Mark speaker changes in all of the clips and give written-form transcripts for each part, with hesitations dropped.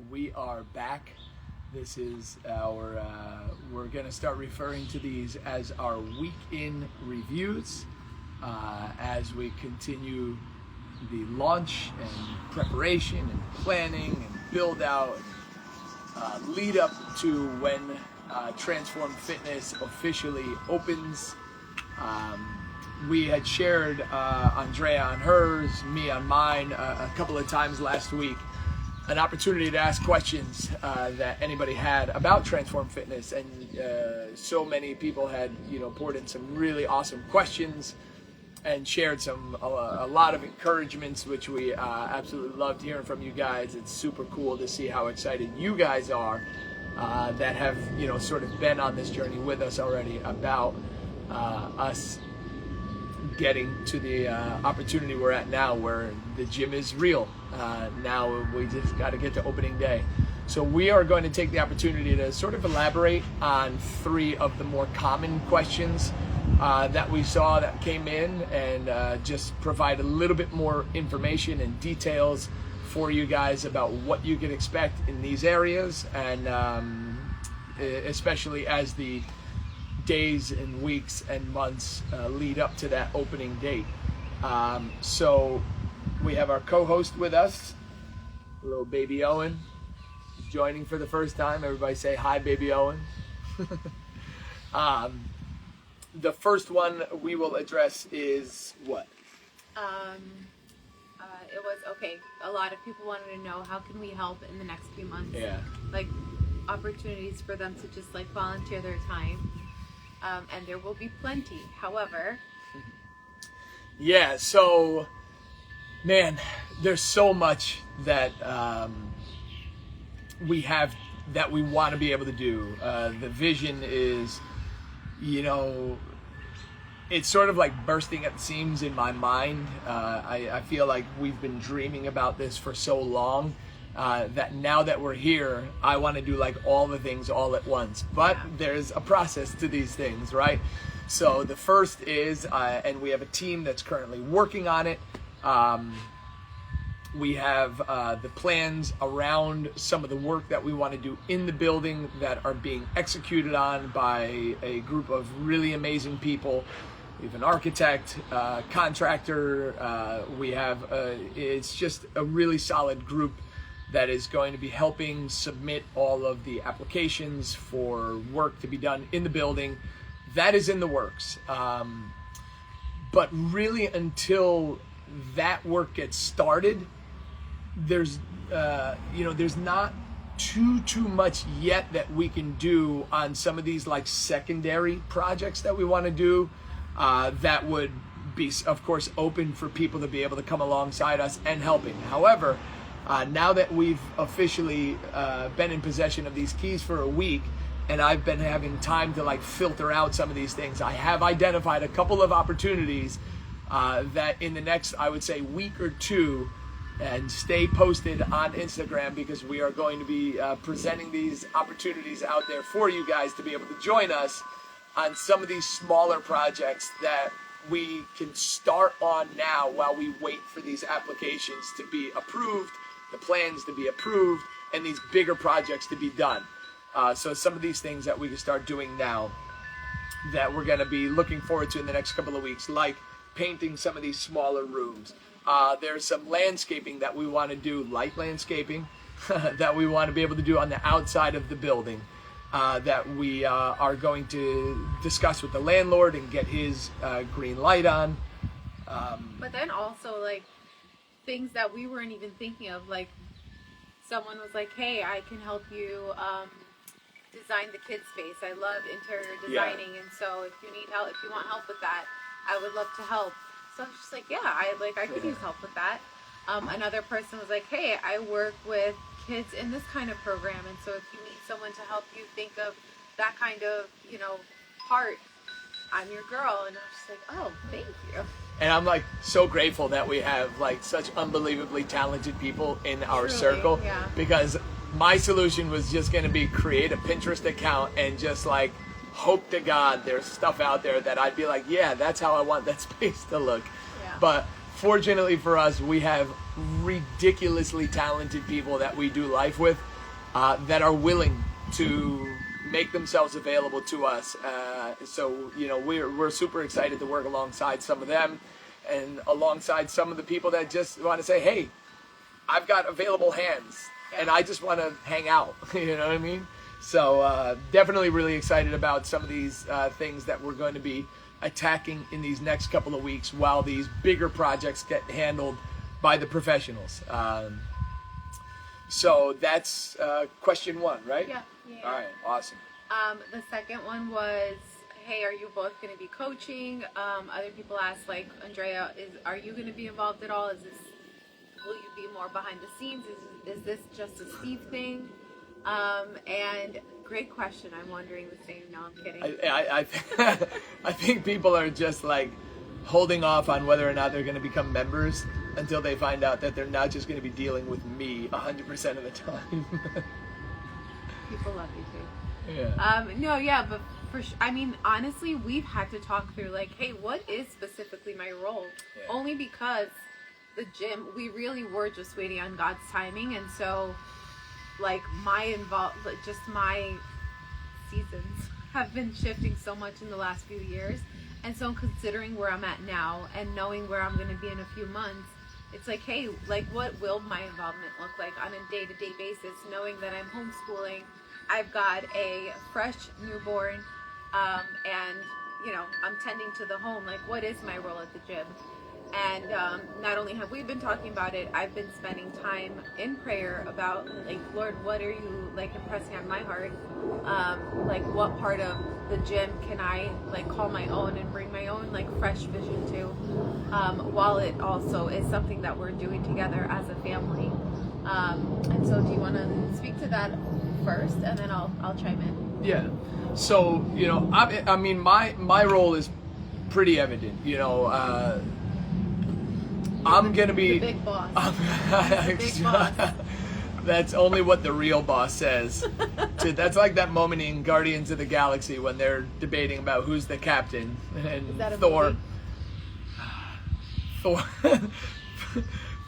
Speaker 1: We are back. This is our, we're going to start referring to these as our week in reviews as we continue the launch and preparation and planning and build out, lead up to when Transform Fitness officially opens. We had shared, Andrea on hers, me on mine, a couple of times last week, an opportunity to ask questions that anybody had about Transform Fitness, and so many people had, poured in some really awesome questions and shared a lot of encouragements, which we absolutely loved hearing from you guys. It's super cool to see how excited you guys are that have, sort of been on this journey with us already about us getting to the opportunity we're at now, where the gym is real. Now we just got to get to opening day. So we are going to take the opportunity to sort of elaborate on 3 of the more common questions that we saw that came in, and just provide a little bit more information and details for you guys about what you can expect in these areas, and especially as the days and weeks and months lead up to that opening date. So we have our co-host with us, little baby Owen, joining for the first time. Everybody say hi, baby Owen. The first one we will address is what?
Speaker 2: It was, okay, a lot of people wanted to know, how can we help in the next few months?
Speaker 1: Yeah.
Speaker 2: Like, opportunities for them to just, like, volunteer their time. And there will be plenty. However...
Speaker 1: Yeah, so, man, there's so much that we have that we want to be able to do. The vision is, it's sort of like bursting at the seams in my mind. I feel like we've been dreaming about this for so long that now that we're here, I want to do like all the things all at once. But there's a process to these things, right? So the first is, and we have a team that's currently working on it. We have the plans around some of the work that we want to do in the building that are being executed on by a group of really amazing people. We have an architect, contractor. We have, it's just a really solid group that is going to be helping submit all of the applications for work to be done in the building. That is in the works. But really, until that work gets started, there's not too much yet that we can do on some of these like secondary projects that we want to do, that would be, of course, open for people to be able to come alongside us and helping. However, now that we've officially been in possession of these keys for a week, and I've been having time to like filter out some of these things, I have identified a couple of opportunities that in the next, I would say, week or 2, and stay posted on Instagram, because we are going to be presenting these opportunities out there for you guys to be able to join us on some of these smaller projects that we can start on now while we wait for these applications to be approved, the plans to be approved, and these bigger projects to be done. So some of these things that we can start doing now that we're going to be looking forward to in the next couple of weeks, like painting some of these smaller rooms. There's some landscaping that we want to do, light landscaping, that we want to be able to do on the outside of the building, that we are going to discuss with the landlord and get his green light on.
Speaker 2: But then also, like, things that we weren't even thinking of, like, someone was like, hey, I can help you design the kids' space. I love interior designing, and so if you need help, if you want help with that, I would love to help. So I was just like, yeah, I could use help with that. Another person was like, hey, I work with kids in this kind of program, and so if you need someone to help you think of that kind of, part, I'm your girl. And I was just like, oh, thank you.
Speaker 1: And I'm like so grateful that we have like such unbelievably talented people in our circle, because my solution was just going to be create a Pinterest account and just like hope to God there's stuff out there that I'd be like, yeah, that's how I want that space to look. Yeah. But fortunately for us, we have ridiculously talented people that we do life with that are willing to make themselves available to us. So, you know, we're super excited to work alongside some of them and alongside some of the people that just want to say, hey, I've got available hands and I just want to hang out. You know what I mean? So definitely really excited about some of these things that we're going to be attacking in these next couple of weeks while these bigger projects get handled by the professionals. So that's question one, right?
Speaker 2: Yeah.
Speaker 1: All right, awesome.
Speaker 2: The second one was, hey, are you both going to be coaching? Other people asked, like, Andrea, are you going to be involved at all? Will you be more behind the scenes? Is this just a Steve thing? And great question. I'm wondering the same. No, I'm kidding.
Speaker 1: I think people are just like holding off on whether or not they're going to become members until they find out that they're not just going to be dealing with me 100% of the time.
Speaker 2: People love you too.
Speaker 1: Yeah.
Speaker 2: No, yeah, but for sure. I mean, honestly, we've had to talk through like, hey, what is specifically my role?
Speaker 1: Yeah.
Speaker 2: Only because the gym, we really were just waiting on God's timing, and so like my seasons have been shifting so much in the last few years, and so considering where I'm at now and knowing where I'm going to be in a few months, it's like, hey, like what will my involvement look like on a day-to-day basis, knowing that I'm homeschooling, I've got a fresh newborn, and you know, I'm tending to the home. Like, what is my role at the gym? And not only have we been talking about it, I've been spending time in prayer about, like, Lord, what are you, like, impressing on my heart? Like, what part of the gym can I, like, call my own and bring my own, like, fresh vision to, while it also is something that we're doing together as a family. And so do you want to speak to that first, and then I'll chime in?
Speaker 1: Yeah. So, you know, I mean, my role is pretty evident, you know. I'm going to be...
Speaker 2: The big boss.
Speaker 1: The
Speaker 2: big boss.
Speaker 1: That's only what the real boss says. That's like that moment in Guardians of the Galaxy when they're debating about who's the captain. And
Speaker 2: Is that a
Speaker 1: Thor...
Speaker 2: movie?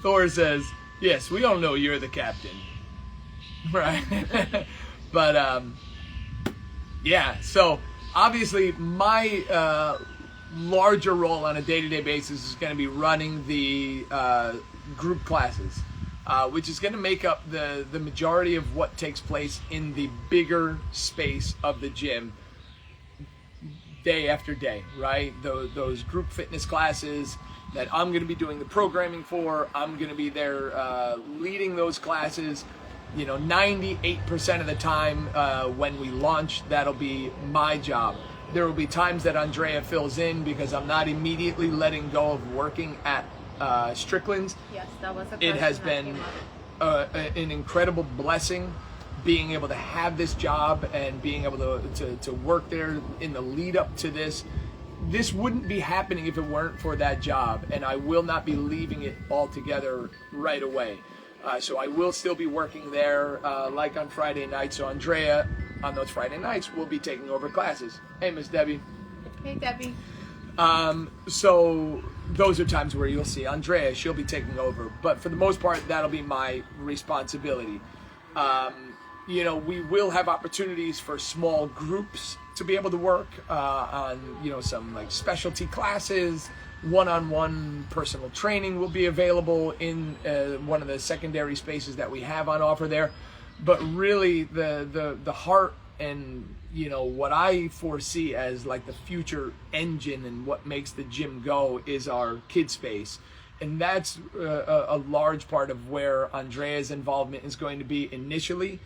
Speaker 1: Thor says, yes, we all know you're the captain. Right? But, yeah, so obviously my... larger role on a day-to-day basis is going to be running the group classes, which is going to make up the majority of what takes place in the bigger space of the gym day after day, right? Those group fitness classes that I'm going to be doing the programming for, I'm going to be there leading those classes. You know, 98% of the time when we launch, that'll be my job. There will be times that Andrea fills in because I'm not immediately letting go of working at Strickland's.
Speaker 2: Yes, that was a
Speaker 1: It has
Speaker 2: question that
Speaker 1: been
Speaker 2: came up.
Speaker 1: an incredible blessing being able to have this job and being able to work there in the lead up to this. This wouldn't be happening if it weren't for that job, and I will not be leaving it altogether right away. So I will still be working there like on Friday nights. So Andrea, on those Friday nights, will be taking over classes. Hey, Miss Debbie.
Speaker 2: Hey, Debbie.
Speaker 1: So those are times where you'll see Andrea. She'll be taking over. But for the most part, that'll be my responsibility. You know, we will have opportunities for small groups to be able to work on, you know, some like specialty classes. One-on-one personal training will be available in one of the secondary spaces that we have on offer there. But really the heart and, you know, what I foresee as like the future engine and what makes the gym go is our kid space. And that's a large part of where Andrea's involvement is going to be initially,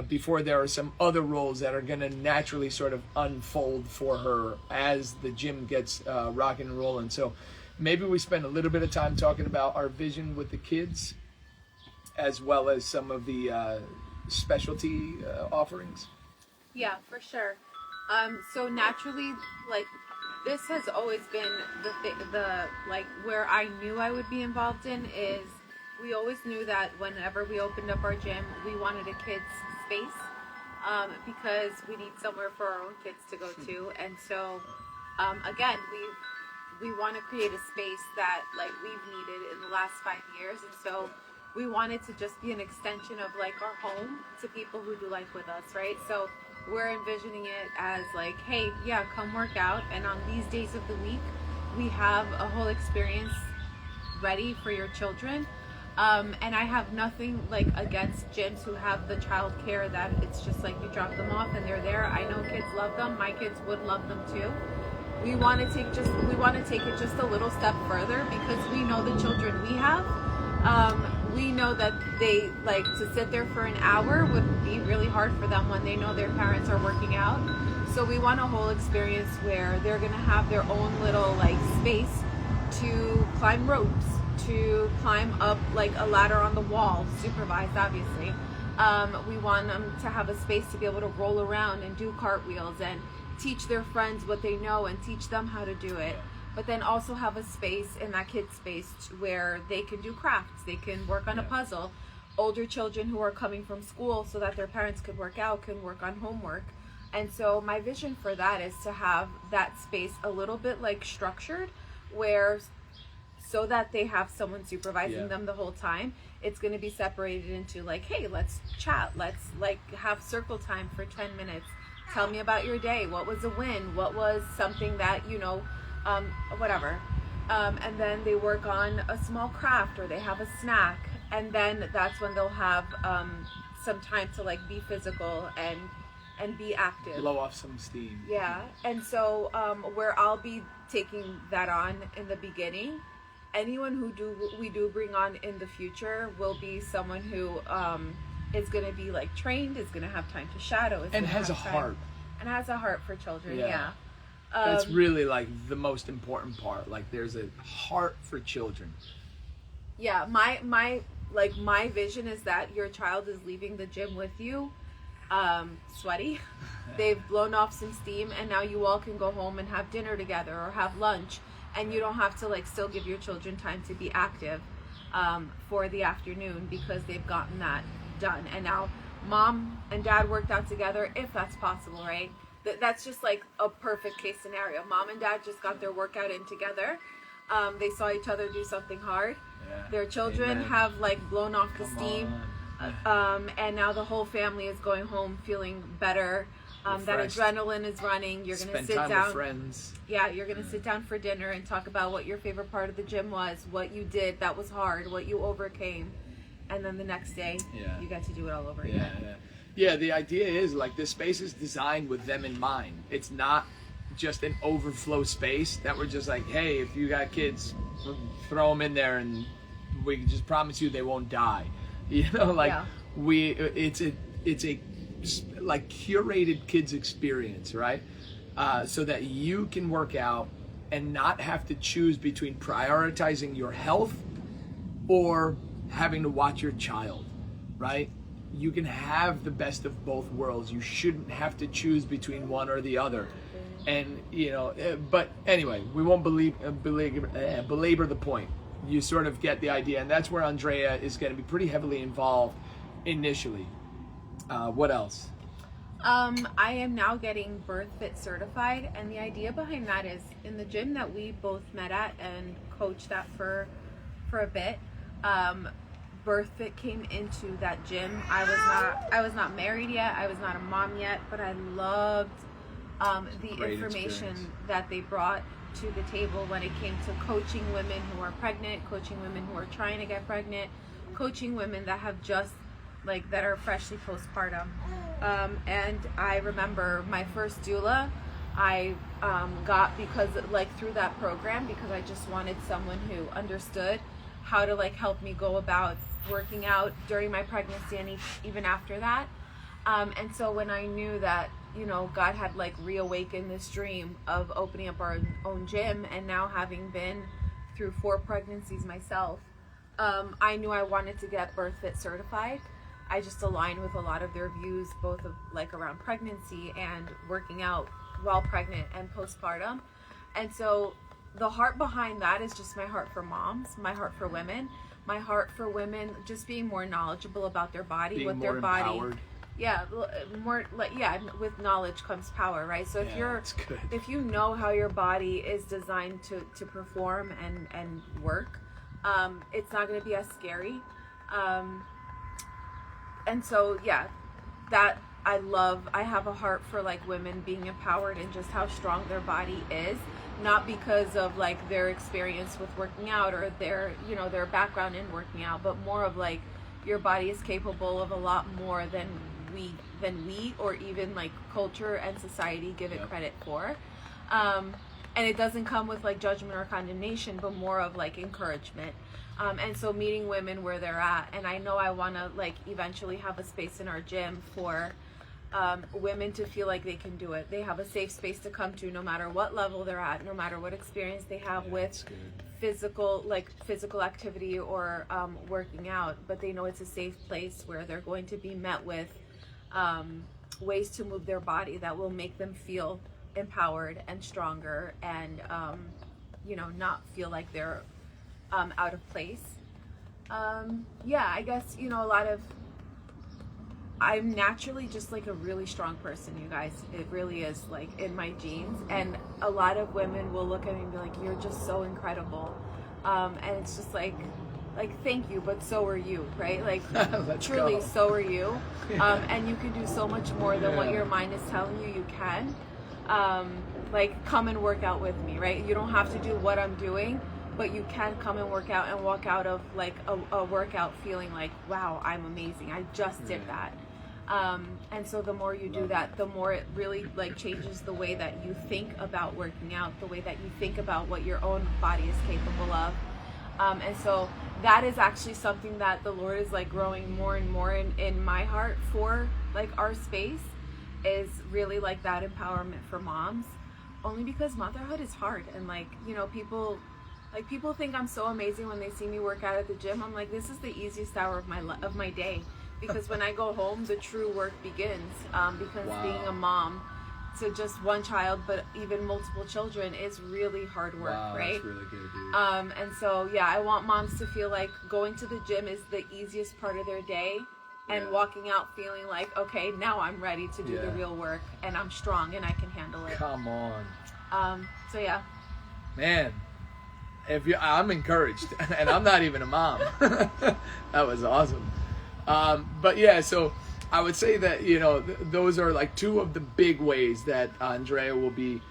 Speaker 1: before there are some other roles that are going to naturally sort of unfold for her as the gym gets rocking and rolling. So maybe we spend a little bit of time talking about our vision with the kids as well as some of the specialty offerings.
Speaker 2: Yeah, for sure. So naturally, like, this has always been the like where I knew I would be involved in is we always knew that whenever we opened up our gym, we wanted a kids space because we need somewhere for our own kids to go to. And so, again, we want to create a space that like we've needed in the last 5 years, and so we want it to just be an extension of like our home to people who do life with us, right? So we're envisioning it as like, hey, yeah, come work out, and on these days of the week we have a whole experience ready for your children. And I have nothing like against gyms who have the child care that it's just like you drop them off and they're there. I know kids love them. My kids would love them too. We want to take it just a little step further because we know the children we have. We know that they like to sit there for an hour would be really hard for them when they know their parents are working out. So we want a whole experience where they're going to have their own little like space to climb ropes, to climb up like a ladder on the wall, supervised obviously. We want them to have a space to be able to roll around and do cartwheels and teach their friends what they know and teach them how to do it. But then also have a space in that kid space where they can do crafts, they can work on a puzzle. Older children who are coming from school so that their parents could work out, can work on homework. And so my vision for that is to have that space a little bit like structured where so that they have someone supervising them the whole time. It's going to be separated into like, hey, let's chat. Let's like have circle time for 10 minutes. Tell me about your day. What was a win? What was something that, you know, whatever. And then they work on a small craft or they have a snack. And then that's when they'll have some time to like be physical and be active.
Speaker 1: Blow off some steam.
Speaker 2: Yeah. And so where I'll be taking that on in the beginning, anyone who we do bring on in the future will be someone who is going to be like trained, is going to have time to shadow,
Speaker 1: and has a heart.
Speaker 2: And has a heart for children. Yeah.
Speaker 1: That's really like the most important part. Like there's a heart for children.
Speaker 2: Yeah, my vision is that your child is leaving the gym with you, sweaty. They've blown off some steam, and now you all can go home and have dinner together or have lunch, and you don't have to like still give your children time to be active for the afternoon because they've gotten that done. And now mom and dad worked out together if that's possible, right? That's just like a perfect case scenario. Mom and dad just got their workout in together. They saw each other do something hard. Their children have like blown off the steam. And now the whole family is going home feeling better. That adrenaline is running. You're going to sit down with friends. Yeah, you're going to sit down for dinner and talk about what your favorite part of the gym was, what you did that was hard, what you overcame. And then the next day, you get to do it all over again.
Speaker 1: Yeah, the idea is like this space is designed with them in mind. It's not just an overflow space that we're just like, hey, if you got kids, throw them in there and we can just promise you they won't die. You know, like it's a like curated kids experience, right? So that you can work out and not have to choose between prioritizing your health or having to watch your child, right? You can have the best of both worlds. You shouldn't have to choose between one or the other. And, you know, but anyway, we won't belabor the point. You sort of get the idea. And that's where Andrea is going to be pretty heavily involved initially. What else?
Speaker 2: I am now getting BirthFit certified. And the idea behind that is in the gym that we both met at and coached at for a bit, BirthFit came into that gym. I was not married yet. I was not a mom yet, but I loved the
Speaker 1: Great
Speaker 2: information
Speaker 1: experience
Speaker 2: that they brought to the table when it came to coaching women who are pregnant, coaching women who are trying to get pregnant, coaching women that have just like that are freshly postpartum. And I remember my first doula I got because like through that program because I just wanted someone who understood how to like help me go about working out during my pregnancy and even after that. And so when I knew that, you know, God had like reawakened this dream of opening up our own gym, and now having been through 4 pregnancies myself, I knew I wanted to get BirthFit certified. I just aligned with a lot of their views, both of like around pregnancy and working out while pregnant and postpartum. And so the heart behind that is just my heart for moms, my heart for women, my heart for women just being more knowledgeable about their body,
Speaker 1: being
Speaker 2: what
Speaker 1: more
Speaker 2: their body
Speaker 1: empowered.
Speaker 2: Yeah, more like, yeah, with knowledge comes power, right? So if
Speaker 1: that's good.
Speaker 2: if you know how your body is designed to perform and work, it's not going to be as scary. And so, yeah, that I have a heart for like women being empowered and just how strong their body is, not because of like their experience with working out or their, you know, their background in working out, but more of like your body is capable of a lot more than we or even like culture and society give it credit for. And it doesn't come with like judgment or condemnation, but more of like encouragement. And so meeting women where they're at, and I know I want to like eventually have a space in our gym for women to feel like they can do it. They have a safe space to come to no matter what level they're at, no matter what experience they have with physical activity or working out, but they know it's a safe place where they're going to be met with ways to move their body that will make them feel empowered and stronger and you know, not feel like they're out of place. Yeah, I guess, you know, I'm naturally just like a really strong person, you guys. It really is like in my genes. And a lot of women will look at me and be like, you're just so incredible. And it's just like thank you, but so are you, right? Like truly, so are you. And you can do so much more than what your mind is telling you you can. Like come and work out with me, right? You don't have to do what I'm doing, but you can come and work out and walk out of like a workout feeling like, wow, I'm amazing. I just did that. And so the more you do that, the more it really like changes the way that you think about working out, the way that you think about what your own body is capable of. And so that is actually something that the Lord is like growing more and more in my heart for like our space, is really like that empowerment for moms, only because motherhood is hard. And like, you know, people think I'm so amazing when they see me work out at the gym. I'm like, this is the easiest hour of my day, because when I go home, the true work begins. Because being a mom to just one child, but even multiple children, is really hard work, right?
Speaker 1: That's really good, dude.
Speaker 2: And so, yeah, I want moms to feel like going to the gym is the easiest part of their day, and walking out feeling like, okay, now I'm ready to do the real work, and I'm strong and I can handle it.
Speaker 1: Come on.
Speaker 2: So yeah.
Speaker 1: Man, I'm encouraged, and I'm not even a mom. That was awesome. But yeah, so I would say that, you know, those are like two of the big ways that Andrea will be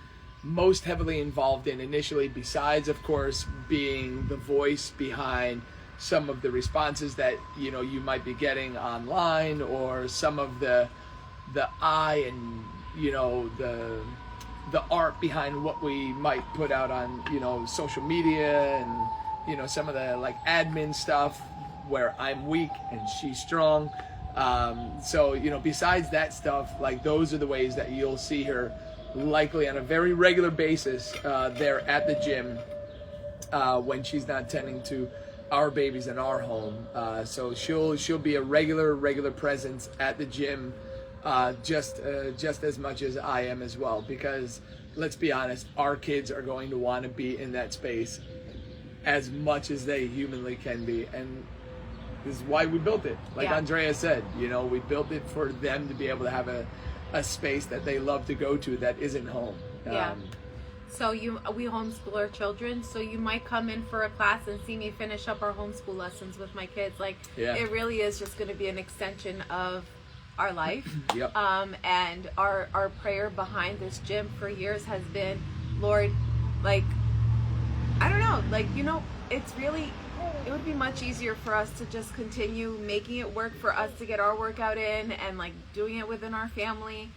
Speaker 1: most heavily involved in initially, besides, of course, being the voice behind some of the responses that, you know, you might be getting online, or some of the eye and, you know, the art behind what we might put out on, you know, social media, and, you know, some of the like admin stuff where I'm weak and she's strong. So, you know, besides that stuff, like those are the ways that you'll see her likely on a very regular basis there at the gym when she's not tending to our babies in our home. So she'll be a regular presence at the gym, just as much as I am as well, because let's be honest, our kids are going to want to be in that space as much as they humanly can be, and this is why we built it. Like Andrea said, you know, we built it for them to be able to have a space that they love to go to that isn't home.
Speaker 2: So we homeschool our children, so you might come in for a class and see me finish up our homeschool lessons with my kids. Like, it really is just going to be an extension of our life. And our prayer behind this gym for years has been, Lord, like, I don't know, like, you know, it would be much easier for us to just continue making it work for us to get our workout in and like doing it within our family.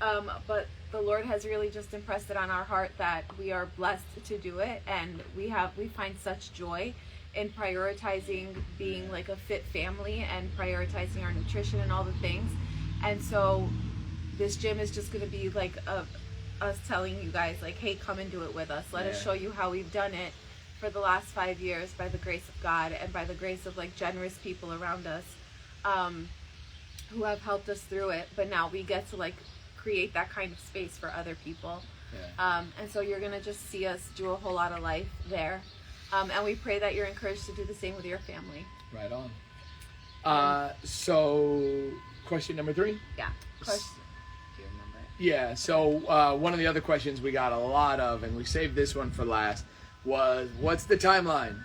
Speaker 2: But the Lord has really just impressed it on our heart that we are blessed to do it, and we find such joy in prioritizing being like a fit family and prioritizing our nutrition and all the things. And so this gym is just going to be like us telling you guys like, hey, come and do it with us. Let us show you how we've done it for the last 5 years by the grace of God and by the grace of like generous people around us who have helped us through it. But now we get to like create that kind of space for other people. And so you're gonna just see us do a whole lot of life there. And we pray that you're encouraged to do the same with your family.
Speaker 1: Right on. So question number 3?
Speaker 2: Yeah. Question. Do you remember it?
Speaker 1: Yeah, so one of the other questions we got a lot of, and we saved this one for last, was what's the timeline?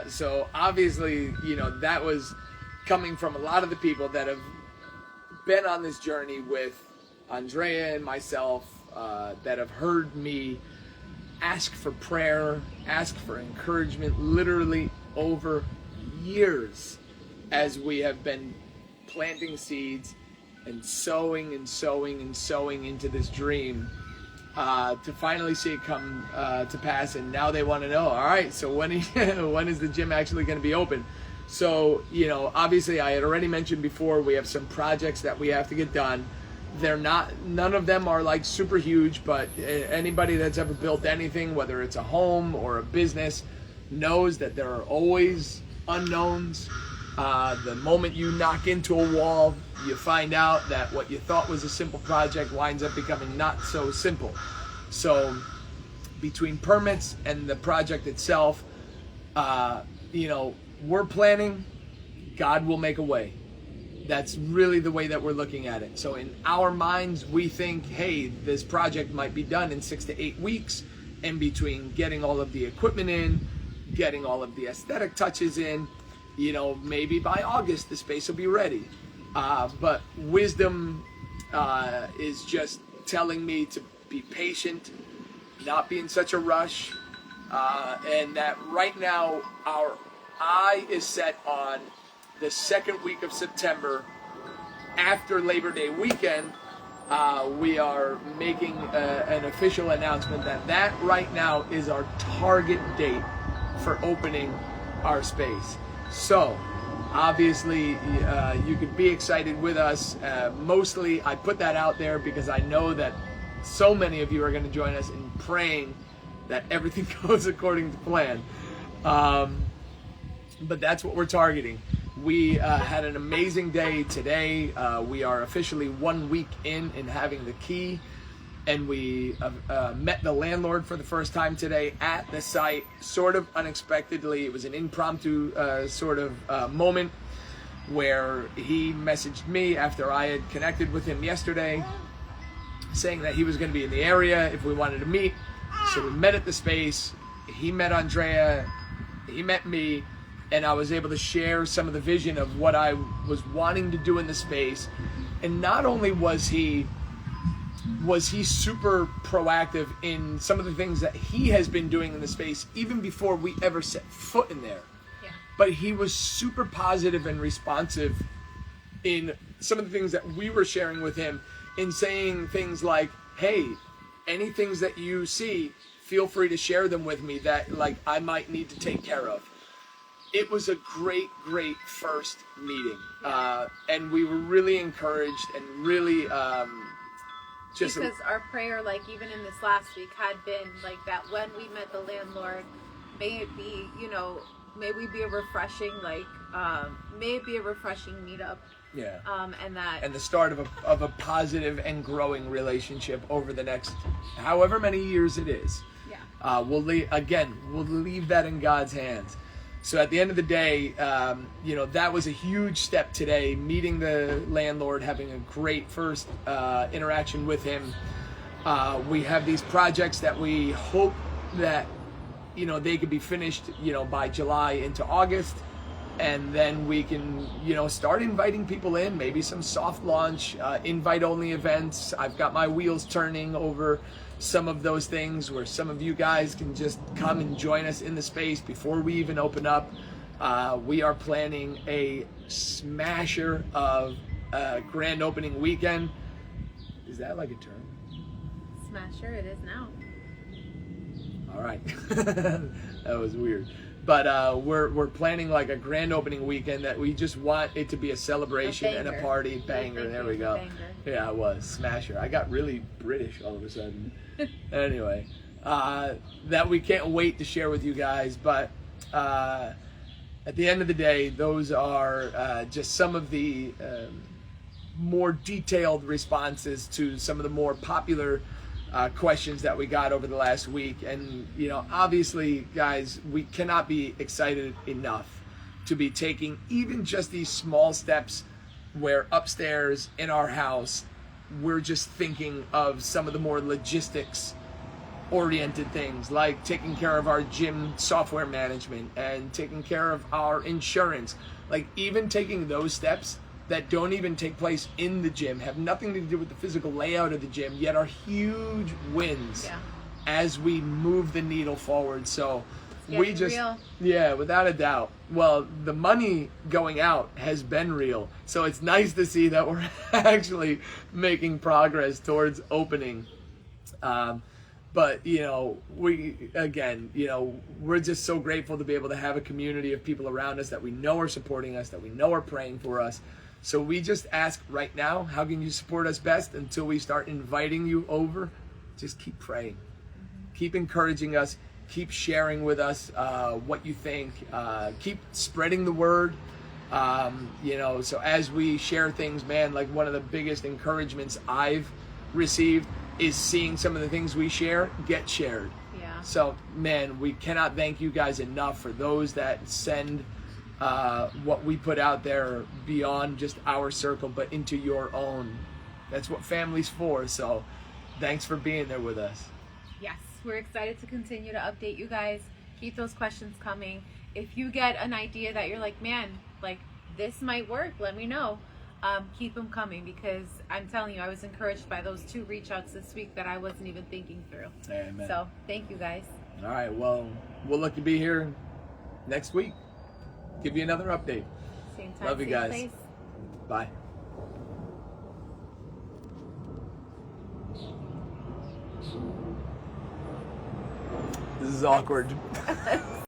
Speaker 1: So obviously, that was coming from a lot of the people that have been on this journey with Andrea and myself, that have heard me ask for prayer, ask for encouragement, literally over years, as we have been planting seeds and sowing and sowing and sowing into this dream, to finally see it come to pass. And now they want to know, all right, so when is the gym actually going to be open? So, obviously I had already mentioned before, we have some projects that we have to get done. None of them are like super huge, but anybody that's ever built anything, whether it's a home or a business, knows that there are always unknowns. The moment you knock into a wall, you find out that what you thought was a simple project winds up becoming not so simple. So between permits and the project itself, we're planning, God will make a way. That's really the way that we're looking at it. So in our minds, we think, hey, this project might be done in 6 to 8 weeks. And between getting all of the equipment in, getting all of the aesthetic touches in, maybe by August, the space will be ready. But wisdom is just telling me to be patient, not be in such a rush, and that right now our eye is set on the second week of September, after Labor Day weekend. We are making an official announcement that right now is our target date for opening our space. So obviously you could be excited with us. Mostly I put that out there because I know that so many of you are going to join us in praying that everything goes according to plan. But that's what we're targeting. We had an amazing day today. We are officially 1 week in having the key, and we met the landlord for the first time today at the site, sort of unexpectedly. It was an impromptu sort of moment where he messaged me after I had connected with him yesterday, saying that he was going to be in the area if we wanted to meet. So we met at the space. He met Andrea, he met me, and I was able to share some of the vision of what I was wanting to do in the space. And not only was he super proactive in some of the things that he has been doing in the space even before we ever set foot in there, but he was super positive and responsive in some of the things that we were sharing with him, in saying things like, hey, any things that you see, feel free to share them with me that I might need to take care of. It was a great first meeting, and we were really encouraged and really just
Speaker 2: because our prayer, even in this last week, had been that when we met the landlord, may it be, may we be a refreshing may it be a refreshing meetup.
Speaker 1: Yeah.
Speaker 2: And
Speaker 1: the start of a positive and growing relationship over the next however many years it is. Yeah. We'll leave that in God's hands. So at the end of the day, that was a huge step today, meeting the landlord, having a great first interaction with him. We have these projects that we hope that, they could be finished, by July into August. And then we can, start inviting people in, maybe some soft launch, invite-only events. I've got my wheels turning over some of those things where some of you guys can just come and join us in the space before we even open up. We are planning a smasher of grand opening weekend. Is that like a term?
Speaker 2: Smasher, it is now.
Speaker 1: All right. That was weird. But we're planning a grand opening weekend that we just want it to be a celebration and a party. Banger. There we go.
Speaker 2: Banger.
Speaker 1: Yeah, it was. Smasher. I got really British all of a sudden. Anyway, that we can't wait to share with you guys. But at the end of the day, those are just some of the more detailed responses to some of the more popular questions that we got over the last week. And obviously, guys, we cannot be excited enough to be taking even just these small steps where upstairs in our house, we're just thinking of some of the more logistics oriented things, like taking care of our gym software management and taking care of our insurance. Like, even taking those steps that don't even take place in the gym, have nothing to do with the physical layout of the gym, yet are huge wins as we move the needle forward. So we just
Speaker 2: real.
Speaker 1: Yeah, without a doubt. Well, the money going out has been real, so it's nice to see that we're actually making progress towards opening. But, you know, we're just so grateful to be able to have a community of people around us that we know are supporting us, that we know are praying for us. So we just ask right now, how can you support us best until we start inviting you over? Just keep praying. Keep encouraging us. Keep sharing with us what you think. Keep spreading the word. So as we share things, man, like one of the biggest encouragements I've received is seeing some of the things we share get shared.
Speaker 2: Yeah.
Speaker 1: So, man, we cannot thank you guys enough for those that send what we put out there beyond just our circle, but into your own. That's what family's for. So, thanks for being there with us.
Speaker 2: Yes, we're excited to continue to update you guys. Keep those questions coming. If you get an idea that you're like, man, like this might work, let me know. Keep them coming, because I'm telling you, I was encouraged by those 2 reach outs this week that I wasn't even thinking through.
Speaker 1: Amen.
Speaker 2: So thank you guys.
Speaker 1: All right, well, we'll look to be here next week. Give you another update.
Speaker 2: Same time,
Speaker 1: Love you
Speaker 2: same
Speaker 1: guys.
Speaker 2: place.
Speaker 1: Bye. This is awkward.